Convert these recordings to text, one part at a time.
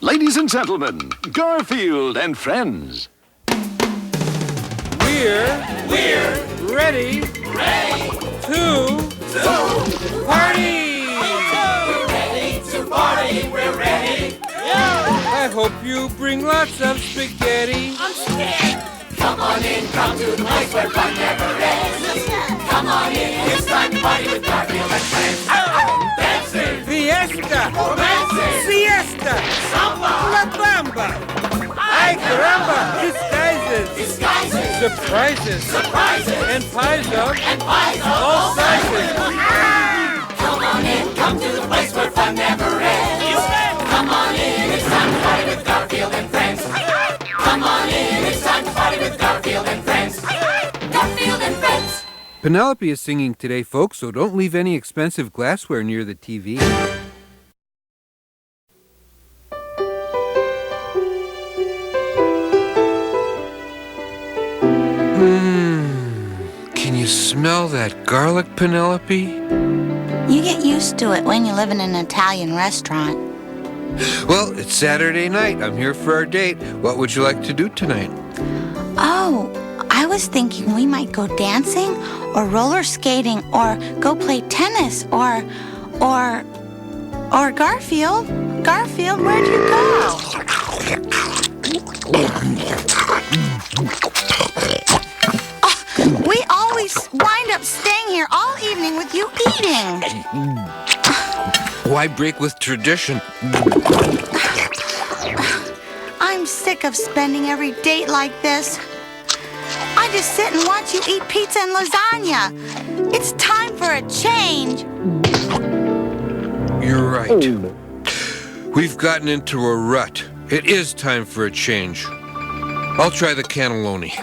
Ladies and gentlemen, Garfield and friends. We're ready to party! We're ready to party, we're ready. I hope you bring lots of spaghetti. I'm scared. Come on in, come to the place where fun never ends. Come on in, it's time to party with Garfield and friends. Dancing, Fiesta! romancing, Siesta! samba, La Bamba! Ay caramba! Disguises! Surprises! And pies of all sizes! Come on in, come to the place where fun never ends. Come on in, it's time to party with Garfield and friends. Come on in, it's time to party with Garfield and friends. Garfield and friends. Penelope is singing today, folks, so don't leave any expensive glassware near the TV. Can you smell that garlic, Penelope? You get used to it when you live in an Italian restaurant. Well, it's Saturday night. I'm here for our date. What would you like to do tonight? Oh, I was thinking we might go dancing or roller skating or go play tennis or Garfield. Garfield, where'd you go? We always wind up staying here all evening with you eating. Why break with tradition? I'm sick of spending every date like this. I just sit and watch you eat pizza and lasagna. It's time for a change. You're right. We've gotten into a rut. It is time for a change. I'll try the cannelloni.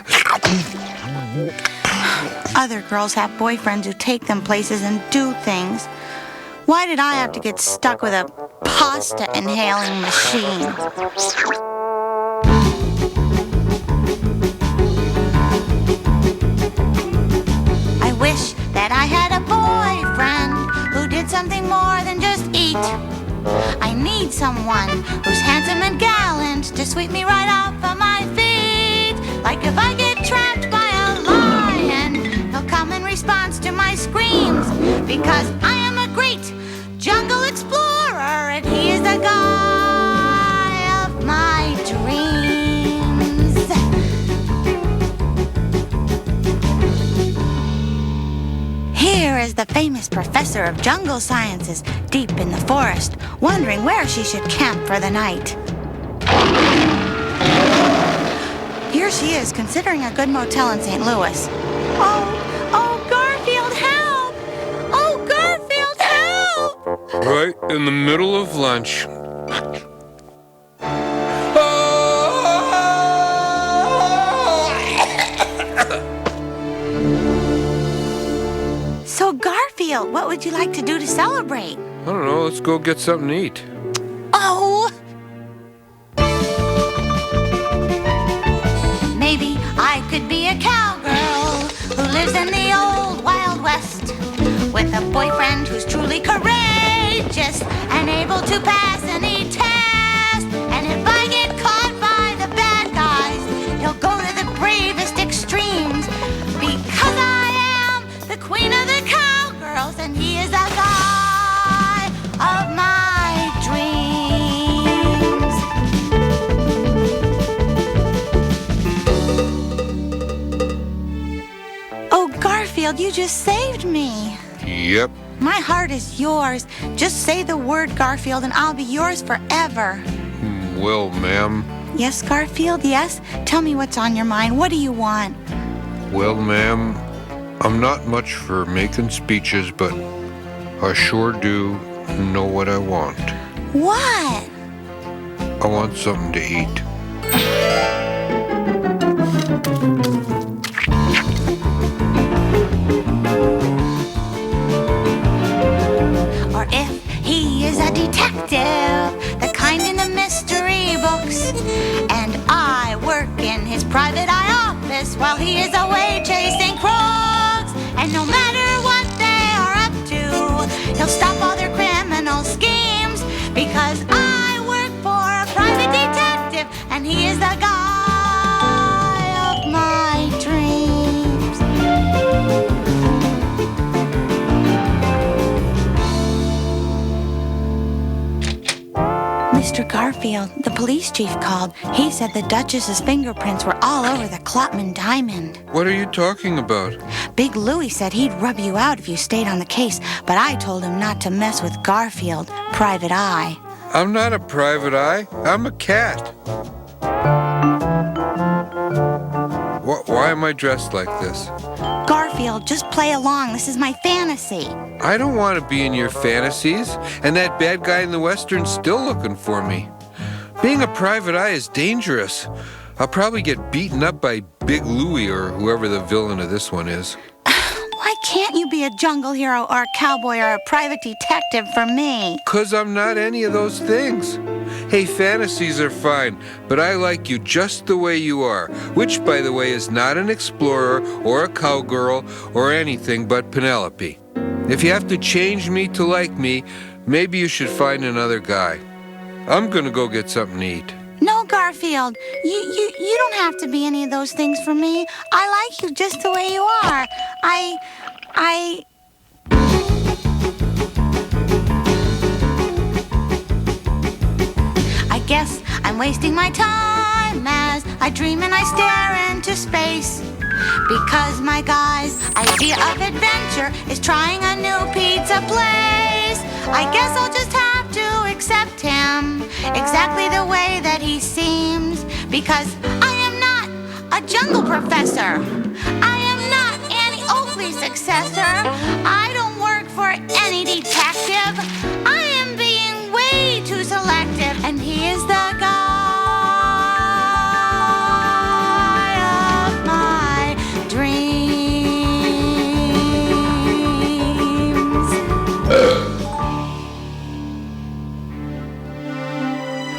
Other girls have boyfriends who take them places and do things. Why did I have to get stuck with a pasta inhaling machine? I wish that I had a boyfriend who did something more than just eat. I need someone who's handsome and gallant to sweep me right off of my feet. Like if I get trapped by a lion, he'll come in response to my screams. Because I am a great jungle explorer and he is the guy of my dreams. Here is the famous professor of jungle sciences, deep in the forest, wondering where she should camp for the night. Here she is, considering a good motel in St. Louis. Oh, Garfield, help! Oh, Garfield, help! Right in the middle of lunch. So, Garfield, what would you like to do to celebrate? I don't know, let's go get something to eat. Oh! Maybe I could be a cowgirl who lives in the old Wild West with a boyfriend who's truly courageous and able to pass any test. And if I get caught by the bad guys, he'll go to the bravest extremes because I am the queen of the cowgirls and he is the guy of my dreams. Oh, Garfield, you just saved me. Yep. My heart is yours. Just say the word, Garfield, and I'll be yours forever. Well, ma'am. Yes, Garfield, yes? Tell me what's on your mind. What do you want? Well, ma'am, I'm not much for making speeches, but I sure do know what I want. What? I want something to eat. Or if he is a detective, the kind in the mystery books, and I work in his private eye office while he is away chasing crooks, and no matter what they are up to, he'll stop all their criminal schemes because I work for a private Mr. Garfield, the police chief called. He said the Duchess's fingerprints were all over the Klopman diamond. What are you talking about? Big Louie said he'd rub you out if you stayed on the case, but I told him not to mess with Garfield, Private Eye. I'm not a private eye. I'm a cat. Why am I dressed like this? Garfield, just play along. This is my fantasy. I don't want to be in your fantasies, and that bad guy in the Western's still looking for me. Being a private eye is dangerous. I'll probably get beaten up by Big Louie or whoever the villain of this one is. Why can't you be a jungle hero or a cowboy or a private detective for me? 'Cause I'm not any of those things. Hey, fantasies are fine, but I like you just the way you are, which, by the way, is not an explorer or a cowgirl or anything but Penelope. If you have to change me to like me, maybe you should find another guy. I'm gonna go get something to eat. No, Garfield, you don't have to be any of those things for me. I like you just the way you are. I guess I'm wasting my time as I dream and I stare into space. Because my guy's idea of adventure is trying a new pizza place. I guess I'll just have to accept him exactly the way that he seems. Because I am not a jungle professor. I am not Annie Oakley's successor. I don't work for any detective. I am being way too selective. And he is the guy of my dreams.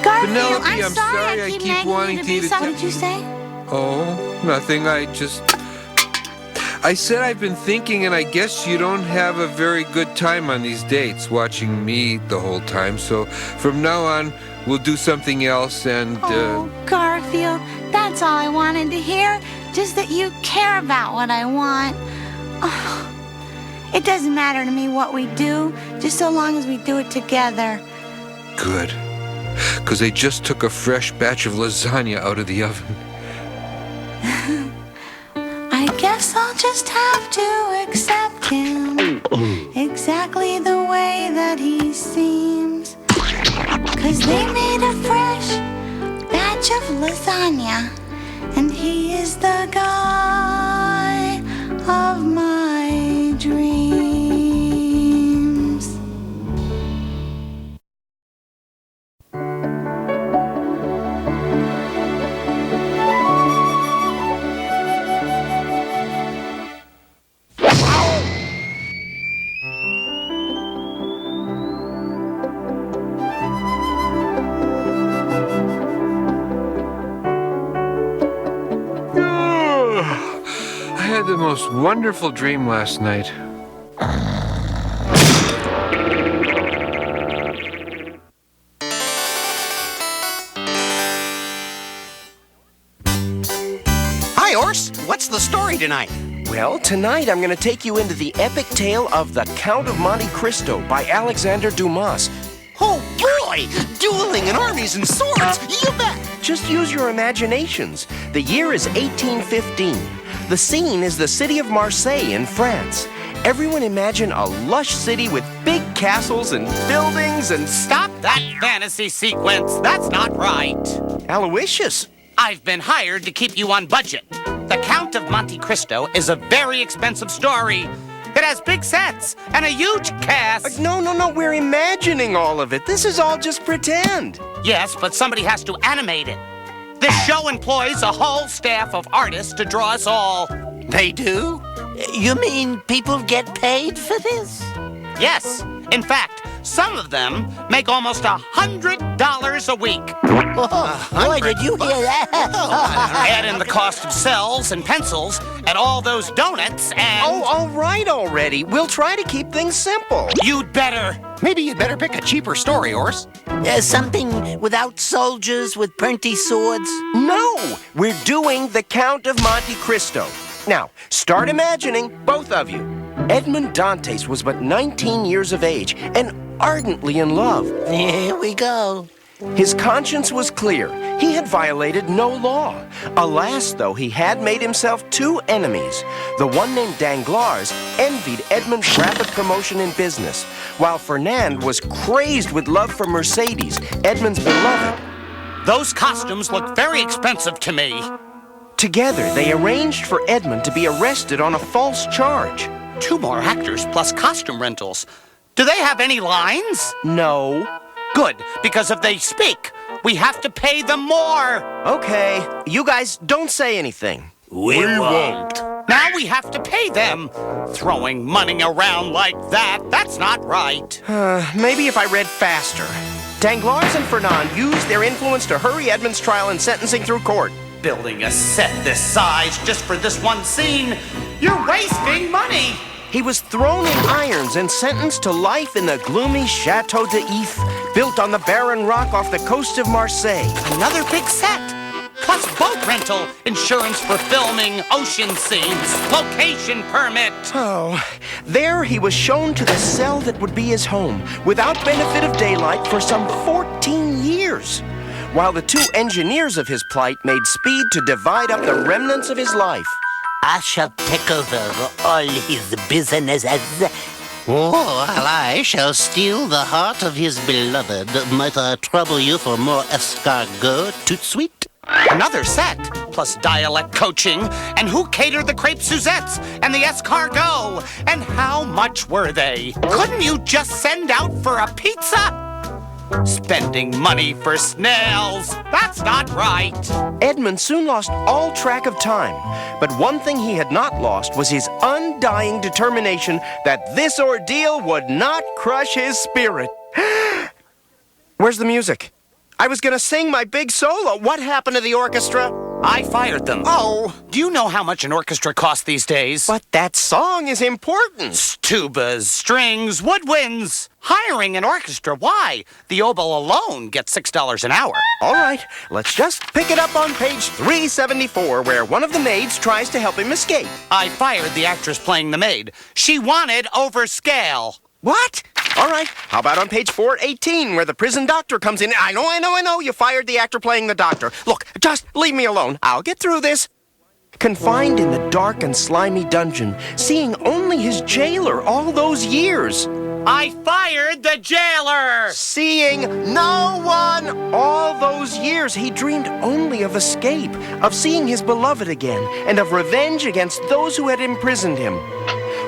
Garfield, Penelope, I'm sorry I I keep nagging wanting you to be eat it. What did you say? Oh, nothing. I said I've been thinking, and I guess you don't have a very good time on these dates, watching me eat the whole time. So from now on, we'll do something else and, Oh, Garfield, that's all I wanted to hear. Just that you care about what I want. Oh, it doesn't matter to me what we do, just so long as we do it together. Good. 'Cause they just took a fresh batch of lasagna out of the oven. I guess I'll just have to accept him exactly the way that he seems. 'Cause they made a fresh batch of lasagna, and he is the guy of my dreams. I had the most wonderful dream last night. Hi, Ors. What's the story tonight? Well, tonight I'm going to take you into the epic tale of The Count of Monte Cristo by Alexander Dumas. Oh, boy! Dueling and armies and swords! You bet! Just use your imaginations. The year is 1815. The scene is the city of Marseille in France. Everyone imagine a lush city with big castles and buildings and... Stop that fantasy sequence! That's not right! Aloysius! I've been hired to keep you on budget. The Count of Monte Cristo is a very expensive story. It has big sets and a huge cast. No, we're imagining all of it. This is all just pretend. Yes, but somebody has to animate it. This show employs a whole staff of artists to draw us all. They do? You mean people get paid for this? Yes. In fact, some of them make almost $100 a week. Boy, did you hear that? Add in the cost of cells and pencils and all those donuts and... Oh, all right already. We'll try to keep things simple. You'd better. Maybe you'd better pick a cheaper story, Ors. Something without soldiers with printy swords? No, we're doing The Count of Monte Cristo. Now, start imagining, both of you. Edmond Dantes was but 19 years of age and ardently in love. Here we go. His conscience was clear. He had violated no law. Alas, though, he had made himself two enemies. The one named Danglars envied Edmund's rapid promotion in business, while Fernand was crazed with love for Mercedes, Edmund's beloved. Those costumes look very expensive to me. Together, they arranged for Edmund to be arrested on a false charge. 2 more actors plus costume rentals. Do they have any lines? No. Good, because if they speak, we have to pay them more. Okay, you guys don't say anything. We won't. Now we have to pay them. Throwing money around like that, that's not right. Maybe if I read faster. Danglars and Fernand used their influence to hurry Edmund's trial and sentencing through court. Building a set this size just for this one scene, you're wasting money. He was thrown in irons and sentenced to life in the gloomy Chateau d'If, built on the barren rock off the coast of Marseille. Another big set. Plus boat rental, insurance for filming, ocean scenes, location permit. Oh, there he was shown to the cell that would be his home, without benefit of daylight for some 14 years, while the 2 engineers of his plight made speed to divide up the remnants of his life. I shall take over all his businesses. Oh, I shall steal the heart of his beloved. Might I trouble you for more escargot, tout de suite? Another set, plus dialect coaching, and who catered the crepe Suzettes and the escargot, and how much were they? Couldn't you just send out for a pizza? Spending money for snails, that's not right. Edmund soon lost all track of time, but one thing he had not lost was his undying determination that this ordeal would not crush his spirit. Where's the music? I was gonna sing my big solo. What happened to the orchestra? I fired them. Oh, Do you know how much an orchestra costs these days? but that song is important. Tubas, strings, woodwinds. Hiring an orchestra, why? The oboe alone gets $6 an hour. All right, let's just pick it up on page 374, where one of the maids tries to help him escape. I fired the actress playing the maid. She wanted overscale. What? All right, how about on page 418, where the prison doctor comes in? I know, you fired the actor playing the doctor. Look, just leave me alone. I'll get through this. Confined in the dark and slimy dungeon, seeing only his jailer all those years. I fired the jailer! Seeing no one all those years, he dreamed only of escape, of seeing his beloved again, and of revenge against those who had imprisoned him.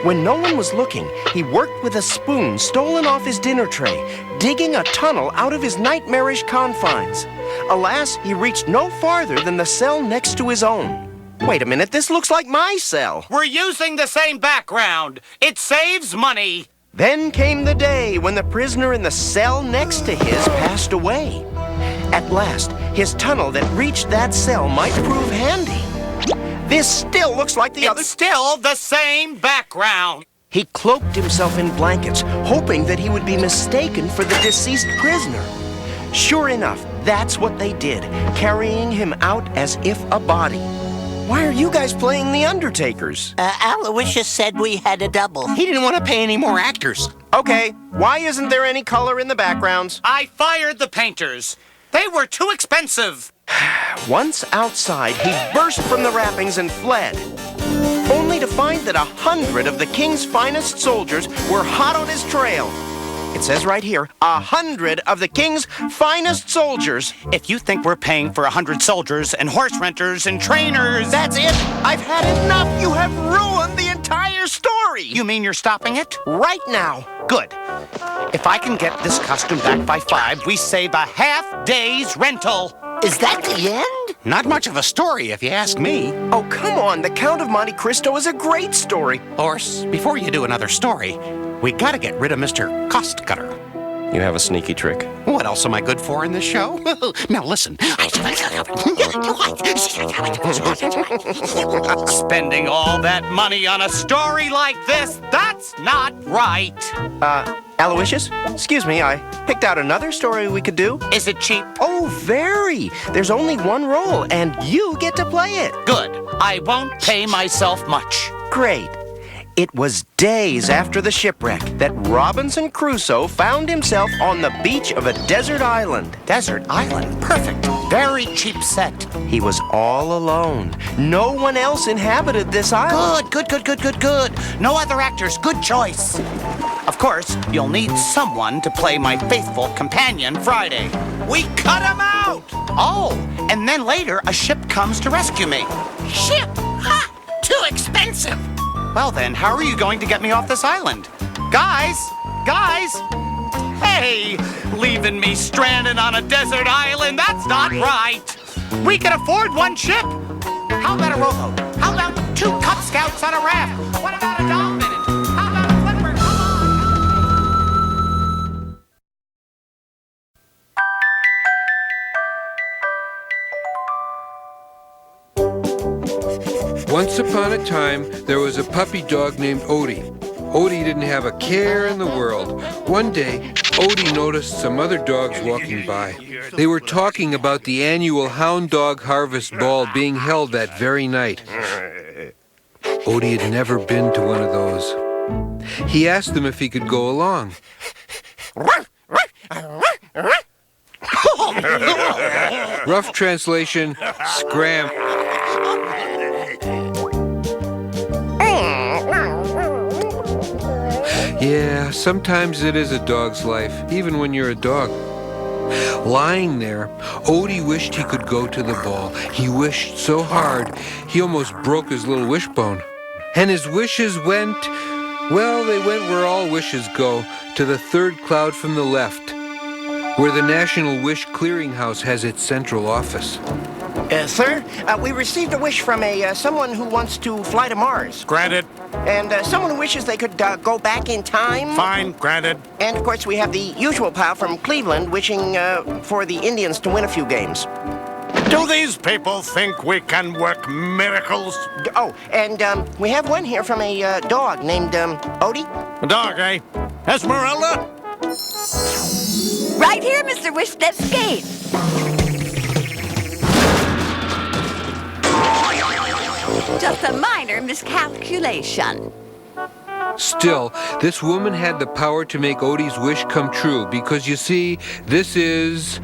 When no one was looking, he worked with a spoon stolen off his dinner tray, digging a tunnel out of his nightmarish confines. Alas, he reached no farther than the cell next to his own. Wait a minute, this looks like my cell. We're using the same background. It saves money. Then came the day when the prisoner in the cell next to his passed away. At last, his tunnel that reached that cell might prove handy. This still looks like the other. It's still the same background. He cloaked himself in blankets, hoping that he would be mistaken for the deceased prisoner. Sure enough, that's what they did, carrying him out as if a body. Why are you guys playing the Undertakers? Aloysius said we had a double. He didn't want to pay any more actors. Okay, why isn't there any color in the backgrounds? I fired the painters. They were too expensive. Once outside, he burst from the wrappings and fled, only to find that 100 of the king's finest soldiers were hot on his trail. It says right here, 100 of the king's finest soldiers. If you think we're paying for 100 soldiers and horse renters and trainers... That's it. I've had enough. You have ruined the entire story. You mean you're stopping it? Right now. Good. If I can get this costume back by 5, we save a half-day's rental. Is that the end? Not much of a story, if you ask me. Oh, come on. The Count of Monte Cristo is a great story. Horse, before you do another story, we gotta get rid of Mr. Cost Cutter. You have a sneaky trick. What else am I good for in this show? Now listen. Spending all that money on a story like this, that's not right. Aloysius? Excuse me, I picked out another story we could do. Is it cheap? Oh, very. There's only one role, and you get to play it. Good. I won't pay myself much. Great. It was days after the shipwreck that Robinson Crusoe found himself on the beach of a desert island. Desert island, perfect. Very cheap set. He was all alone. No one else inhabited this island. Good. No other actors, good choice. Of course, you'll need someone to play my faithful companion, Friday. We cut him out! Oh, and then later a ship comes to rescue me. Ship? Ha! Too expensive. Well then, how are you going to get me off this island? Guys! Hey, leaving me stranded on a desert island, that's not right. We can afford one ship. How about a rowboat? How about 2 Cub Scouts on a raft? What about a dolphin? How about a flipper? Once upon a time, there was a puppy dog named Odie. Odie didn't have a care in the world. One day, Odie noticed some other dogs walking by. They were talking about the annual Hound Dog Harvest Ball being held that very night. Odie had never been to one of those. He asked them if he could go along. Rough translation, scram. Yeah, sometimes it is a dog's life, even when you're a dog. Lying there, Odie wished he could go to the ball. He wished so hard, he almost broke his little wishbone. And his wishes went, well, they went where all wishes go, to the third cloud from the left, where the National Wish Clearinghouse has its central office. Sir, we received a wish from someone who wants to fly to Mars. Granted. And someone who wishes they could go back in time. Fine, granted. And, of course, we have the usual pal from Cleveland wishing for the Indians to win a few games. Do these people think we can work miracles? Oh, and we have one here from a dog named Odie. A dog, eh? Esmeralda? Right here, Mr. Wishnevsky. Just a minor miscalculation. Still, this woman had the power to make Odie's wish come true, because you see, this is...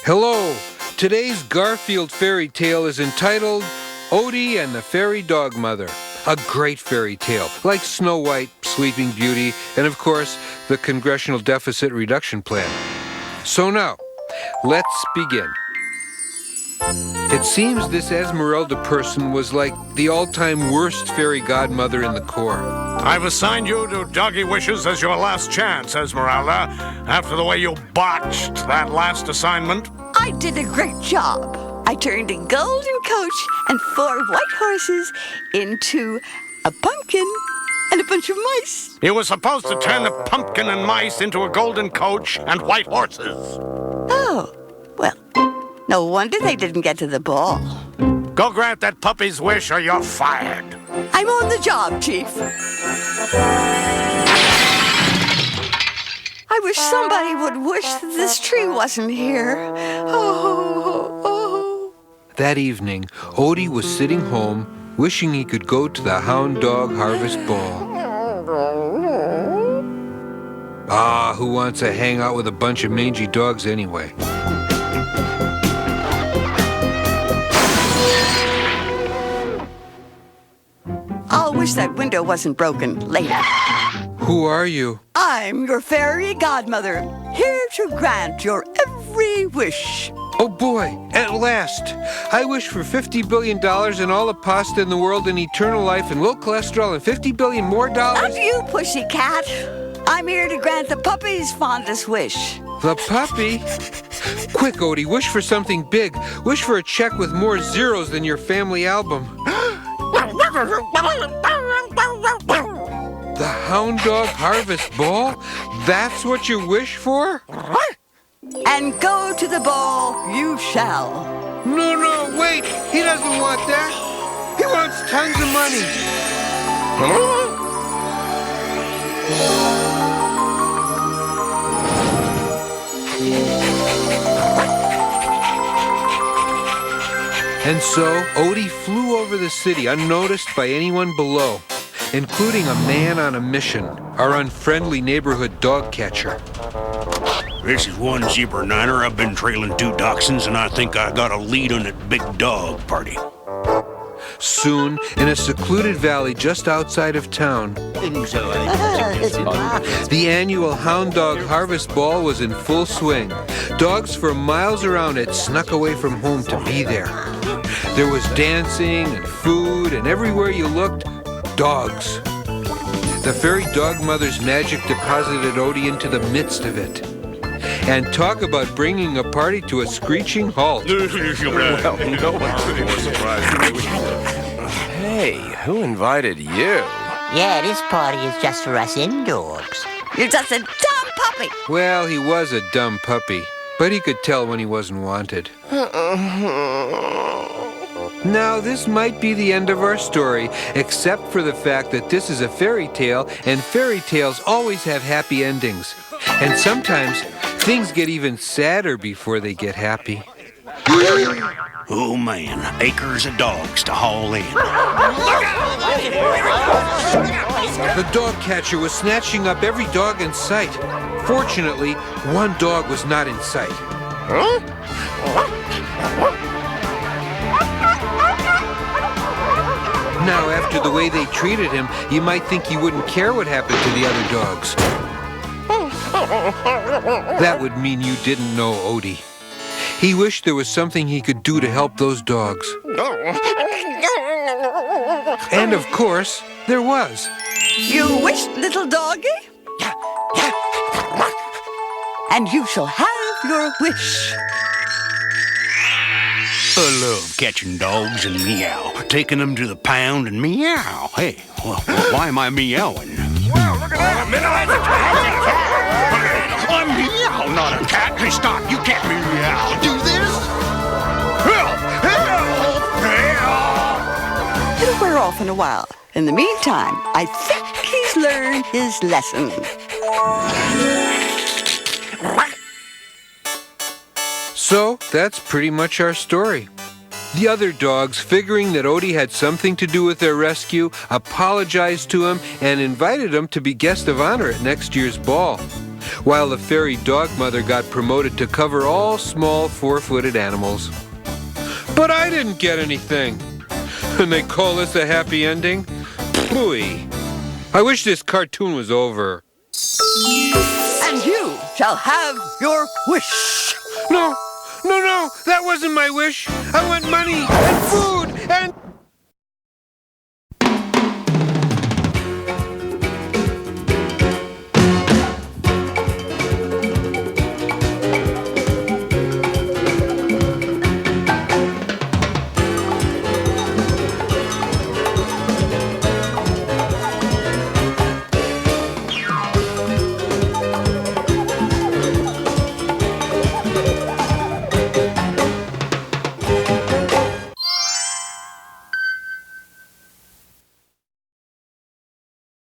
Hello! Today's Garfield fairy tale is entitled Odie and the Fairy Dogmother. A great fairy tale, like Snow White, Sleeping Beauty, and of course, the Congressional Deficit Reduction Plan. So now, let's begin. It seems this Esmeralda person was like the all-time worst fairy godmother in the Corps. I've assigned you to Doggy Wishes as your last chance, Esmeralda, after the way you botched that last assignment. I did a great job. I turned a golden coach and 4 white horses into a pumpkin and a bunch of mice. You were supposed to turn the pumpkin and mice into a golden coach and white horses. Oh, well, no wonder they didn't get to the ball. Go grant that puppy's wish or you're fired. I'm on the job, Chief. I wish somebody would wish that this tree wasn't here. Oh. That evening, Odie was sitting home, wishing he could go to the Hound Dog Harvest Ball. Ah, who wants to hang out with a bunch of mangy dogs anyway? I'll wish that window wasn't broken later. Who are you? I'm your fairy godmother, here to grant your every wish. Oh boy, at last! I wish for $50 billion and all the pasta in the world and eternal life and low cholesterol and $50 billion more dollars. Not you, pussycat. I'm here to grant the puppy's fondest wish. The puppy? Quick, Odie, wish for something big. Wish for a check with more zeros than your family album. The Hound Dog Harvest Ball? That's what you wish for? And go to the ball you shall. No, wait! He doesn't want that! He wants tons of money! And so Odie flew over the city unnoticed by anyone below, including a man on a mission, our unfriendly neighborhood dog catcher. This is one zebra niner. I've been trailing 2 dachshunds, and I think I got a lead on that big dog party. Soon, in a secluded valley just outside of town, the annual Hound Dog Harvest Ball was in full swing. Dogs for miles around it snuck away from home to be there. There was dancing and food, and everywhere you looked, dogs. The fairy Dogmother's magic deposited Odie into the midst of it. And talk about bringing a party to a screeching halt. Well, no one's more surprised. Hey, who invited you? Yeah, this party is just for us indogs. You're just a dumb puppy. Well, he was a dumb puppy, but he could tell when he wasn't wanted. Now, this might be the end of our story, except for the fact that this is a fairy tale, and fairy tales always have happy endings. And sometimes, things get even sadder before they get happy. Oh, man. Acres of dogs to haul in. The dog catcher was snatching up every dog in sight. Fortunately, one dog was not in sight. Now, after the way they treated him, you might think he wouldn't care what happened to the other dogs. That would mean you didn't know Odie. He wished there was something he could do to help those dogs. And of course, there was. You wished, little doggy? And you shall have your wish. I love catching dogs and meow, taking them to the pound and meow. Hey, well, why am I meowing? Well, look at that! I'm meow, not a cat. Hey, stop! You can't meow. Do this? Help! Help! Help! It'll wear off in a while. In the meantime, I think he's learned his lesson. So, that's pretty much our story. The other dogs, figuring that Odie had something to do with their rescue, apologized to him and invited him to be guest of honor at next year's ball, while the fairy Dogmother got promoted to cover all small 4-footed animals. But I didn't get anything. And they call this a happy ending? Phooey. I wish this cartoon was over. And you shall have your wish. No, that wasn't my wish. I want money and food.